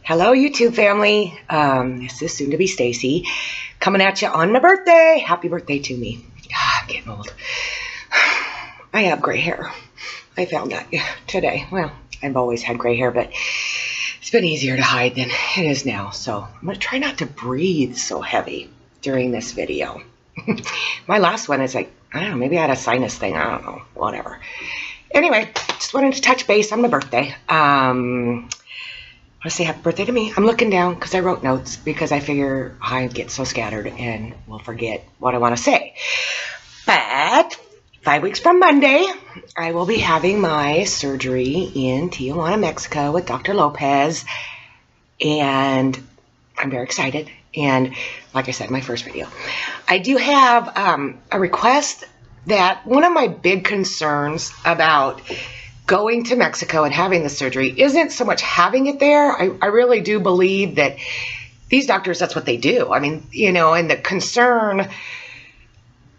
Hello, YouTube family. This is soon to be Stacy coming at you on my birthday. Happy birthday to me. I'm getting old. I have gray hair. I found that today. Well, I've always had gray hair, but it's been easier to hide than it is now. So I'm going to try not to breathe so heavy during this video. My last one is like, I don't know, maybe I had a sinus thing. I don't know, whatever. Anyway, just wanted to touch base on my birthday. I want to say happy birthday to me. I'm looking down because I wrote notes because I figure I get so scattered and will forget what I want to say. But 5 weeks from Monday, I will be having my surgery in Tijuana, Mexico with Dr. Lopez. And I'm very excited. And like I said in my first video, I do have a request that one of my big concerns about going to Mexico and having the surgery isn't so much having it there. I really do believe that these doctors, that's what they do. I mean, and the concern,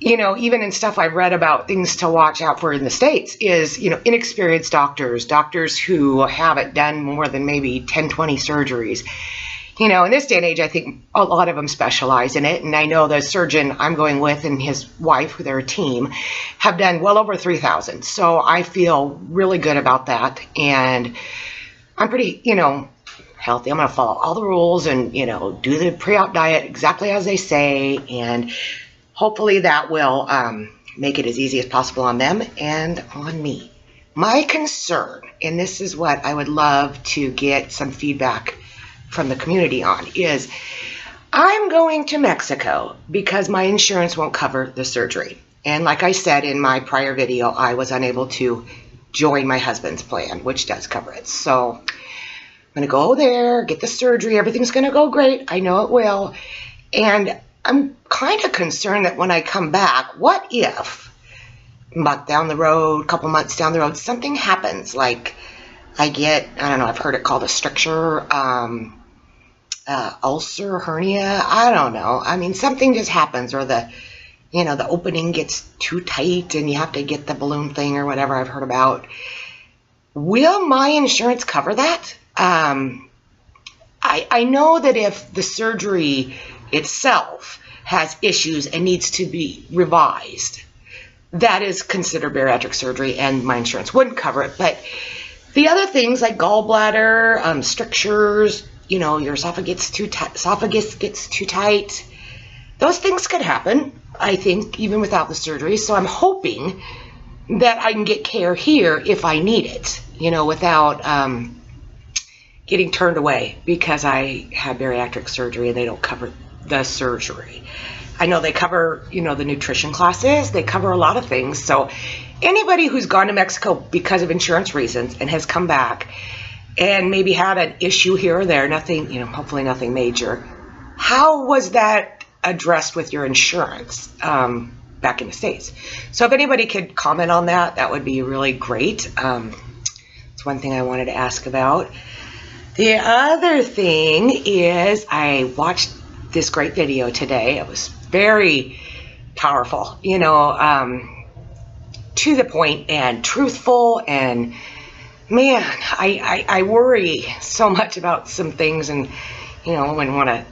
even in stuff I've read about things to watch out for in the States is, inexperienced doctors who haven't done more than maybe 10, 20 surgeries. In this day and age, I think a lot of them specialize in it. And I know the surgeon I'm going with and his wife, who they're a team, have done well over 3,000. So I feel really good about that. And I'm pretty, healthy. I'm going to follow all the rules and, do the pre-op diet exactly as they say. And hopefully that will make it as easy as possible on them and on me. My concern, and this is what I would love to get some feedback from the community on, is I'm going to Mexico because my insurance won't cover the surgery. And like I said in my prior video, I was unable to join my husband's plan, which does cover it. So I'm going to go there, get the surgery. Everything's going to go great. I know it will. And I'm kind of concerned that when I come back, what if a month down the road, a couple months down the road, something happens, like I get, I don't know, I've heard it called a stricture, ulcer, hernia, I don't know. I mean, something just happens, or the opening gets too tight and you have to get the balloon thing or whatever I've heard about. Will my insurance cover that? I know that if the surgery itself has issues and needs to be revised, that is considered bariatric surgery and my insurance wouldn't cover it. But the other things like gallbladder, strictures, your esophagus gets too tight. Those things could happen, I think, even without the surgery. So I'm hoping that I can get care here if I need it, without getting turned away because I had bariatric surgery and they don't cover the surgery. I know they cover, the nutrition classes. They cover a lot of things. So anybody who's gone to Mexico because of insurance reasons and has come back and maybe had an issue here or there, nothing, hopefully nothing major, how was that addressed with your insurance back in the States? So if anybody could comment on that, that would be really great. It's one thing I wanted to ask about. The other thing is I watched this great video today. It was very powerful, to the point and truthful, and man, I worry so much about some things, and when want to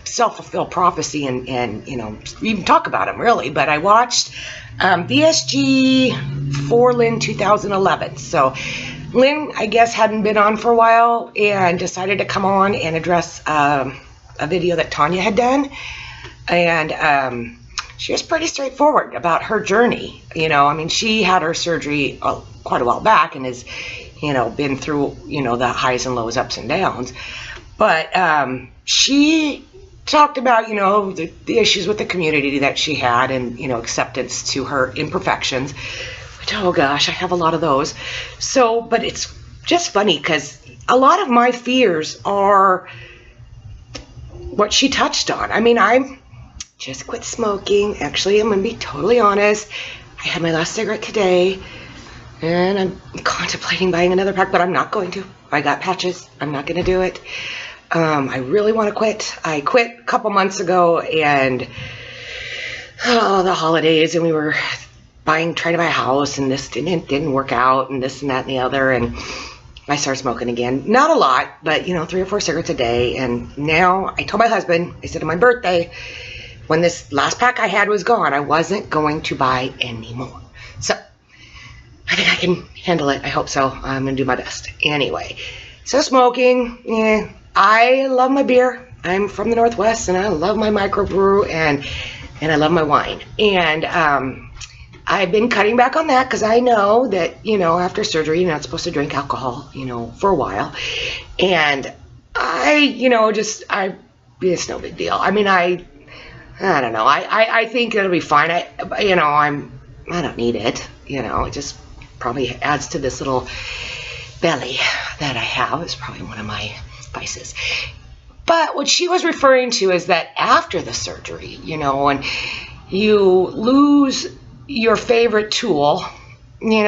self-fulfill prophecy and even talk about them really. But I watched VSG for Lynn 2011. So Lynn, I guess, hadn't been on for a while and decided to come on and address a video that Tanya had done. And she was pretty straightforward about her journey. I mean, she had her surgery quite a while back and has, been through, the highs and lows, ups and downs. But she talked about, the issues with the community that she had and, acceptance to her imperfections. Which, oh gosh, I have a lot of those. So, but it's just funny because a lot of my fears are what she touched on. I mean, I just quit smoking. Actually, I'm going to be totally honest. I had my last cigarette today, and I'm contemplating buying another pack, but I'm not going to. I got patches. I'm not going to do it. I really want to quit. I quit a couple months ago, and the holidays, and we were trying to buy a house, and this didn't work out, and this and that and the other, and I started smoking again. Not a lot, but, 3 or 4 cigarettes a day. And now I told my husband, I said on my birthday, when this last pack I had was gone, I wasn't going to buy any more. So I think I can handle it. I hope so. I'm going to do my best. Anyway, so smoking, I love my beer. I'm from the Northwest, and I love my microbrew, and I love my wine. And I've been cutting back on that because I know that, after surgery, you're not supposed to drink alcohol, for a while. And it's no big deal. I mean, I don't know. I think it'll be fine. I don't need it. It just probably adds to this little belly that I have. It's probably one of my vices. But what she was referring to is that after the surgery, when you lose your favorite tool,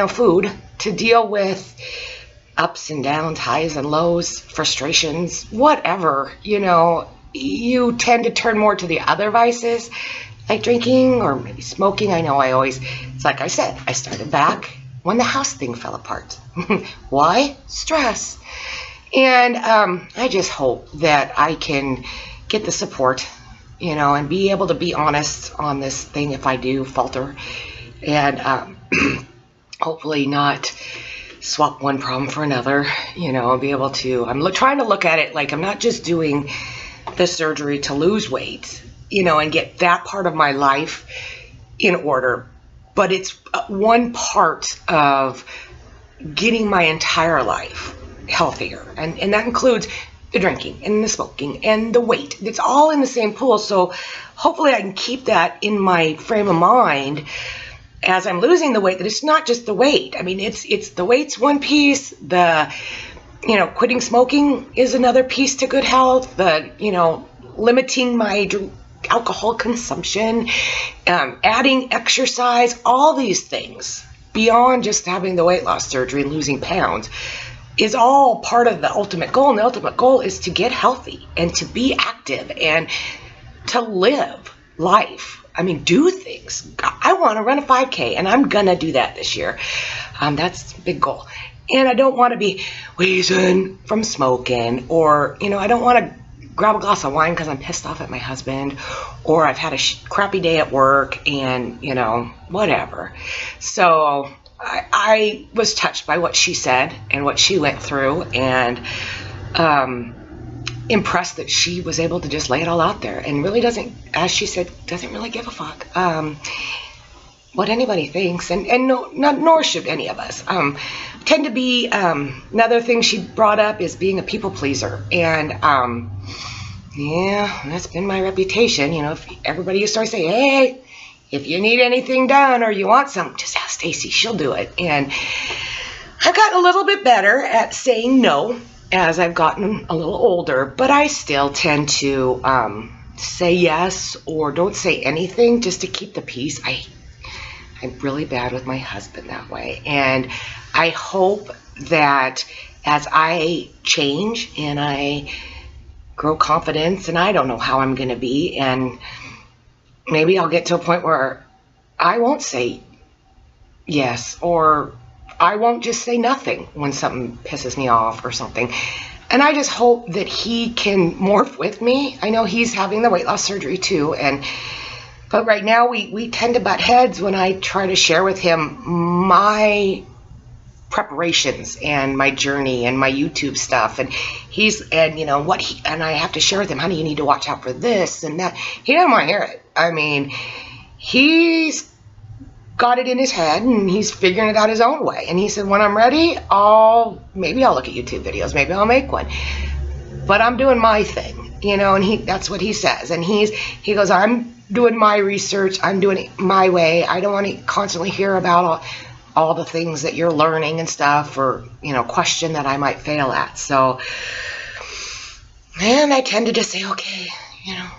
food, to deal with ups and downs, highs and lows, frustrations, whatever, you tend to turn more to the other vices, like drinking or maybe smoking. I know it's like I said, I started back when the house thing fell apart. Why? Stress. And I just hope that I can get the support, and be able to be honest on this thing if I do falter, and hopefully not swap one problem for another, and be able to, I'm trying to look at it like I'm not just doing the surgery to lose weight, and get that part of my life in order, but it's one part of getting my entire life healthier, and that includes the drinking and the smoking and the weight. It's all in the same pool, so hopefully I can keep that in my frame of mind as I'm losing the weight, that it's not just the weight. I mean, it's the weight's one piece, the quitting smoking is another piece to good health, the limiting my alcohol consumption, adding exercise, all these things beyond just having the weight loss surgery and losing pounds is all part of the ultimate goal. And the ultimate goal is to get healthy and to be active and to live life. I mean, do things. I want to run a 5K, and I'm going to do that this year. That's a big goal. And I don't want to be wheezing from smoking, or, I don't want to grab a glass of wine because I'm pissed off at my husband, or I've had a crappy day at work, and, whatever. So I was touched by what she said and what she went through, and impressed that she was able to just lay it all out there and really doesn't, as she said, doesn't really give a fuck what anybody thinks, and nor should any of us. Tend to be, another thing she brought up is being a people pleaser, and yeah, that's been my reputation. If everybody used to say, hey, if you need anything done or you want something, just ask Stacy, she'll do it. And I've gotten a little bit better at saying no as I've gotten a little older, but I still tend to say yes or don't say anything just to keep the peace. I'm really bad with my husband that way, and I hope that as I change and I grow confidence, and I don't know how I'm going to be, and maybe I'll get to a point where I won't say yes, or I won't just say nothing when something pisses me off or something. And I just hope that he can morph with me. I know he's having the weight loss surgery too, but right now we tend to butt heads when I try to share with him my preparations and my journey and my YouTube stuff, and and I have to share with him, honey, you need to watch out for this and that. He doesn't want to hear it. I mean, he's got it in his head and he's figuring it out his own way. And he said, when I'm ready, maybe I'll look at YouTube videos, maybe I'll make one, but I'm doing my thing, and that's what he says. And he goes, I'm doing my research, I'm doing it my way. I don't want to constantly hear about all the things that you're learning and stuff, or, question that I might fail at. So, and I tend to just say, okay,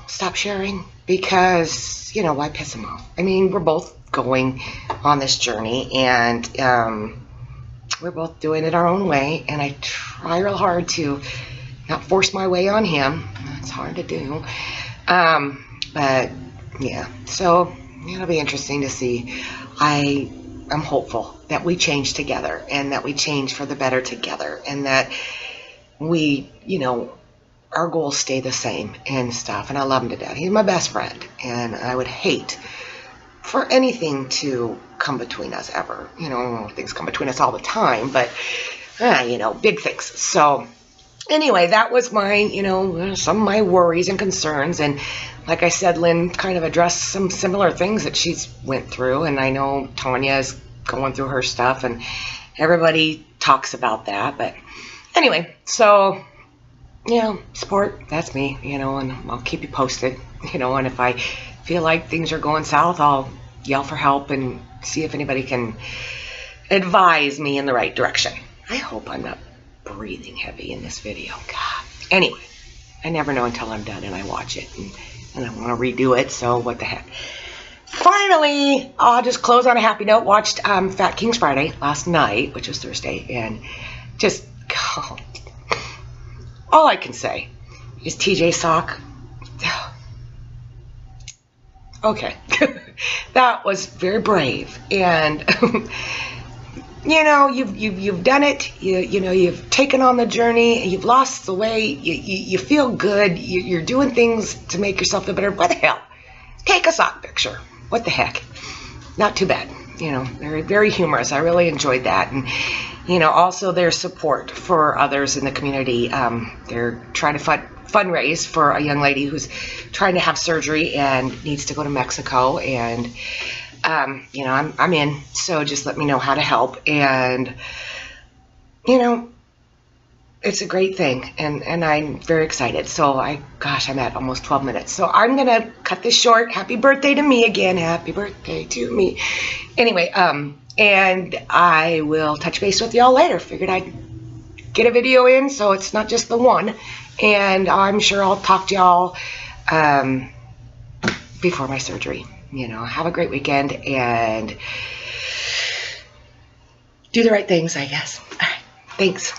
stop sharing, because, why piss him off? I mean, we're both going on this journey, and we're both doing it our own way, and I try real hard to not force my way on him. It's hard to do. But yeah, so it'll be interesting to see. I'm hopeful that we change together, and that we change for the better together, and that we, our goals stay the same and stuff. And I love him to death. He's my best friend, and I would hate for anything to come between us ever. Things come between us all the time, but big things. So anyway, that was my, some of my worries and concerns. And like I said, Lynn kind of addressed some similar things that she's went through. And I know Tanya is going through her stuff, and everybody talks about that. But anyway, so, support, that's me, and I'll keep you posted, and if I feel like things are going south, I'll yell for help and see if anybody can advise me in the right direction. I hope I'm not breathing heavy in this video. God. Anyway, I never know until I'm done and I watch it, and I want to redo it, so what the heck. Finally, I'll just close on a happy note. Watched Fat Kings Friday last night, which was Thursday, and just, God, all I can say is TJ Sock. Okay, that was very brave, and you've done it. You've taken on the journey. You've lost the weight. You feel good. You're doing things to make yourself feel better. What the hell? Take a sock picture. What the heck? Not too bad. Very, very humorous. I really enjoyed that. And, also their support for others in the community. They're trying to fundraise for a young lady who's trying to have surgery and needs to go to Mexico. And, I'm in. So just let me know how to help. And, it's a great thing, and I'm very excited. So I'm at almost 12 minutes. So I'm going to cut this short. Happy birthday to me again. Happy birthday to me. Anyway, and I will touch base with y'all later. Figured I'd get a video in so it's not just the one. And I'm sure I'll talk to y'all before my surgery. Have a great weekend and do the right things, I guess. All right. Thanks.